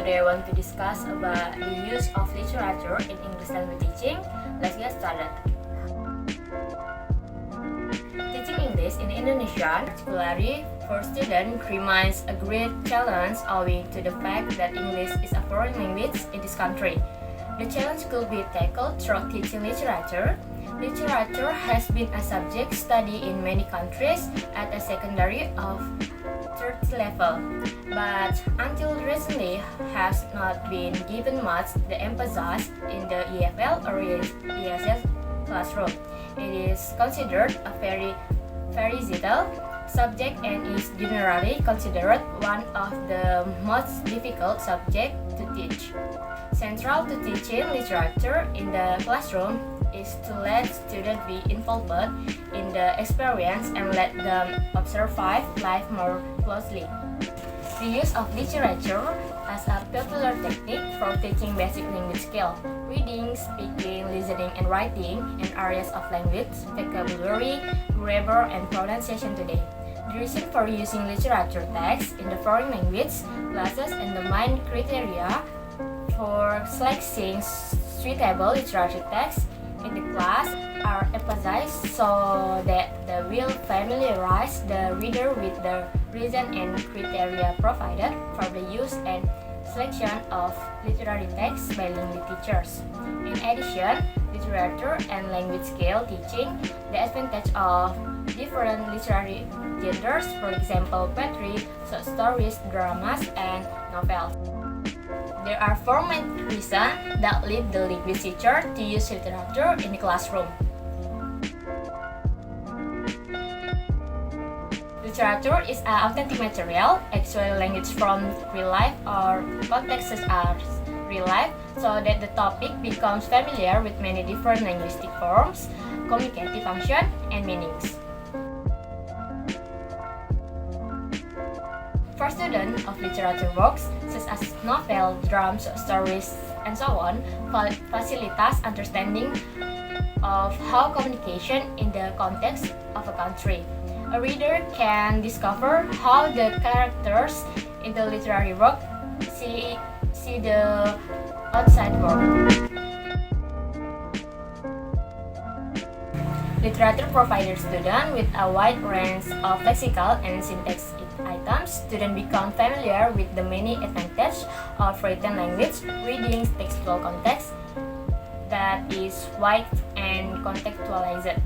Today I want to discuss about the use of literature in English language teaching. Let's get started. Teaching English in Indonesia, particularly for students, remains a great challenge owing to the fact that English is a foreign language in this country. The challenge could be tackled through teaching literature. Literature has been a subject studied in many countries at a secondary of third level, but until recently has not been given much the emphasis in the EFL or ESL classroom. It is considered a very vital subject and is generally considered one of the most difficult subjects to teach. Central to teaching literature in the classroom is to let students be involved in the experience and let them observe life more closely. The use of literature as a popular technique for teaching basic language skills, reading, speaking, listening, and writing in areas of language, vocabulary, grammar, and pronunciation today. The reason for using literature text in the foreign language classes and the main criteria for selecting suitable literature text in the class are emphasized so that they will familiarize the reader with the reason and criteria provided for the use and selection of literary text by language teachers. In addition, literature and language skill teaching the advantage of different literary genres, for example, poetry, short stories, dramas, and novels. There are four main reasons that lead the language teacher to use literature in the classroom. Literature is an authentic material, actual language from real life or contexts such as real life, so that the topic becomes familiar with many different linguistic forms, communicative function, and meanings. For students of literature works, such as novel, dramas, stories, and so on, facilitates understanding of how communication in the context of a country. A reader can discover how the characters in the literary work see the outside world. Literature provides students with a wide range of lexical and syntax items. Students become familiar with the many advantages of written language, reading textual context that is wide and contextualized.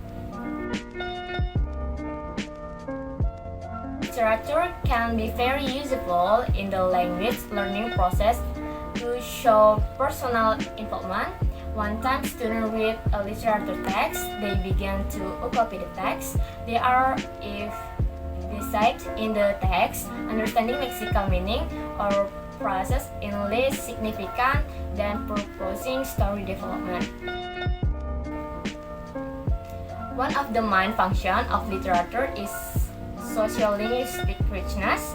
Literature can be very useful in the language learning process to show personal involvement. One time students read a literature text, they begin to copy the text. They are, if decide in the text, understanding lexical meaning or process in less significant than proposing story development. One of the main functions of literature is sociolinguistic richness.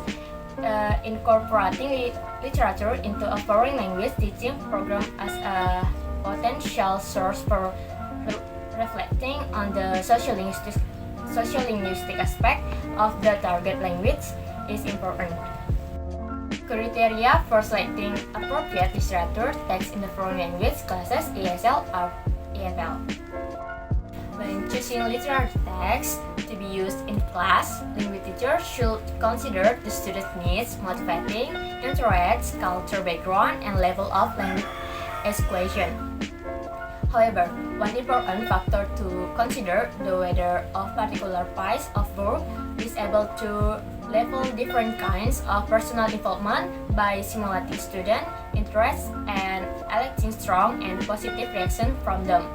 Incorporating literature into a foreign language teaching program as a potential source for reflecting on the sociolinguistic aspect of the target language is important. Criteria for selecting appropriate literature text in the foreign language classes ESL or EFL. When choosing literature text to be used in class, language teachers should consider the student's needs, motivating interests, culture background, and level of language acquisition. However, one important factor to consider the whether a particular piece of work is able to level different kinds of personal involvement by simulating student interests and elicting strong and positive reaction from them.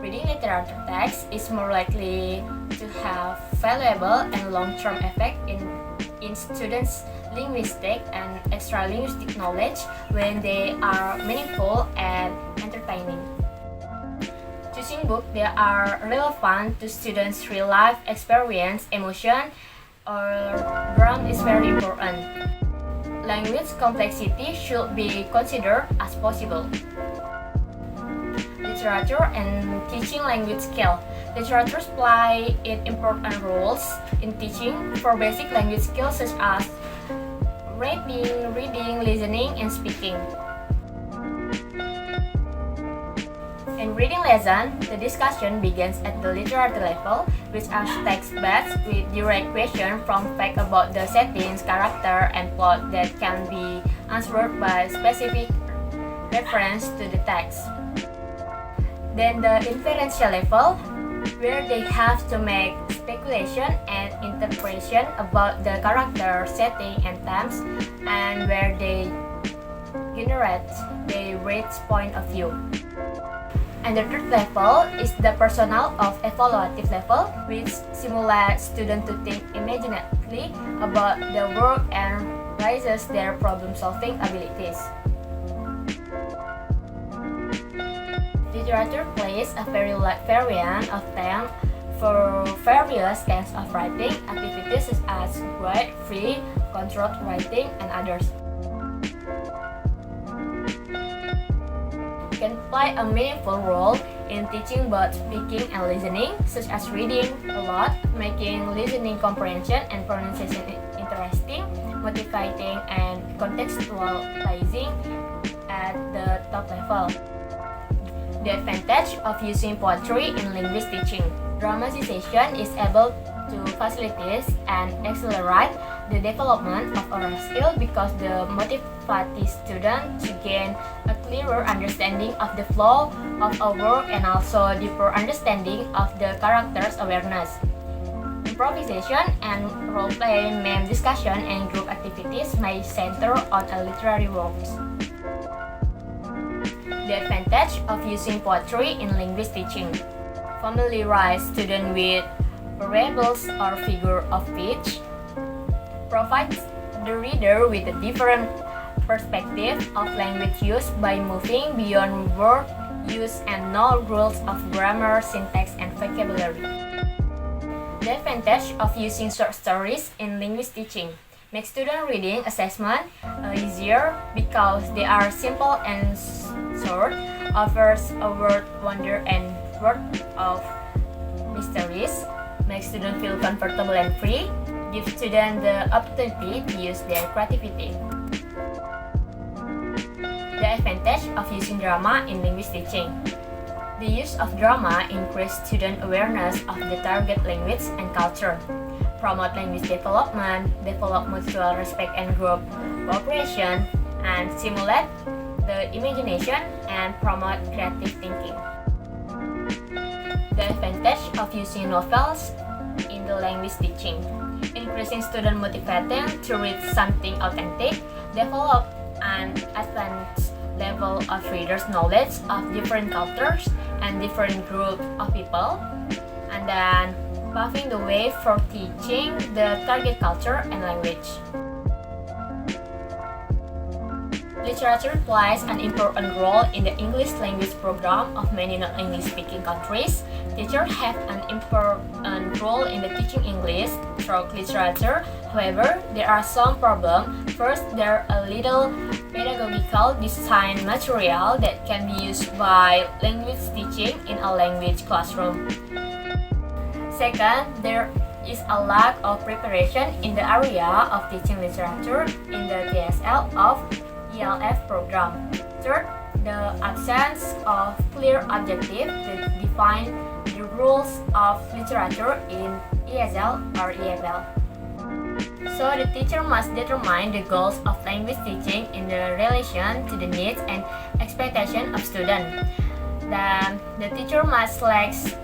Reading literature text is more likely to have valuable and long-term effect in students' linguistic and extra-linguistic knowledge when they are meaningful and entertaining. Choosing books that are relevant to students' real-life experience, emotion, or background is very important. Language complexity should be considered as possible. Literature and teaching language skill. Literatures play important roles in teaching for basic language skills such as writing, reading, listening, and speaking. In reading lesson, the discussion begins at the literature level, which are text-based with direct questions from fact about the settings, character, and plot that can be answered by specific reference to the text. Then the inferential level, where they have to make speculation and interpretation about the character, setting, and themes, and where they generate the reader's point of view. And the third level is the personal of evaluative level, which simulates students to think imaginatively about the work and raises their problem-solving abilities. Literature plays a very large variant of theme for various kinds of writing activities such as guide, free, controlled writing, and others. Can play a meaningful role in teaching both speaking and listening, such as reading a lot, making listening comprehension and pronunciation interesting, motivating, and contextualizing at the top level. The advantage of using poetry in language teaching. Dramatization is able to facilitate and accelerate the development of oral skill because the motivates student to gain a clearer understanding of the flow of a work and also deeper understanding of the character's awareness. Improvisation and role-play, meme discussion, and group activities may center on a literary works. The advantage of using poetry in language teaching. Familiarize students with variables or figure of speech, provides the reader with a different perspective of language use by moving beyond word use and know rules of grammar, syntax, and vocabulary. The advantage of using short stories in language teaching makes student reading assessment easier because they are simple and short, offers a word wonder and word of mysteries, makes students feel comfortable and free, gives students the opportunity to use their creativity. The advantage of using drama in language teaching. The use of drama increases student awareness of the target language and culture, promote language development, develop mutual respect and group cooperation, and stimulate the imagination and promote creative thinking. The advantage of using novels in the language teaching. Increasing student motivating to read something authentic, develop an advanced level of readers' knowledge of different cultures and different groups of people, and then paving the way for teaching the target culture and language. Literature plays an important role in the English language program of many non-English speaking countries. Teachers have an important role in the teaching English through literature. However, there are some problems. First, there are a little pedagogical design material that can be used by language teaching in a language classroom. Second, there is a lack of preparation in the area of teaching literature in the TESL of ELF program. Third, the absence of clear objective that define the rules of literature in ESL or EFL. So the teacher must determine the goals of language teaching in the relation to the needs and expectation of students. Then the teacher must select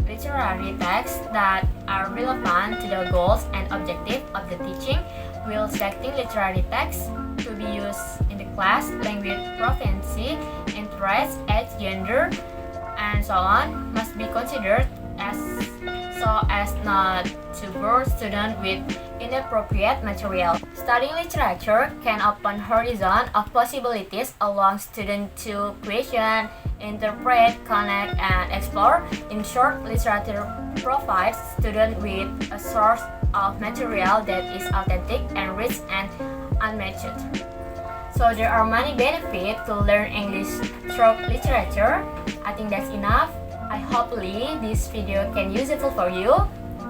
literary texts that are relevant to the goals and objectives of the teaching, while selecting literary texts to be used in the class, language proficiency, interest, age, gender, and so on must be considered so as not to bore students with inappropriate material. Studying literature can open horizon of possibilities, allowing students to question, interpret, connect, and explore. In short, literature provides students with a source of material that is authentic, enriched, and unmatched. So there are many benefits to learn English through literature. I think that's enough. I hopefully this video can useful for you.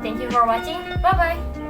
Thank you for watching. Bye bye.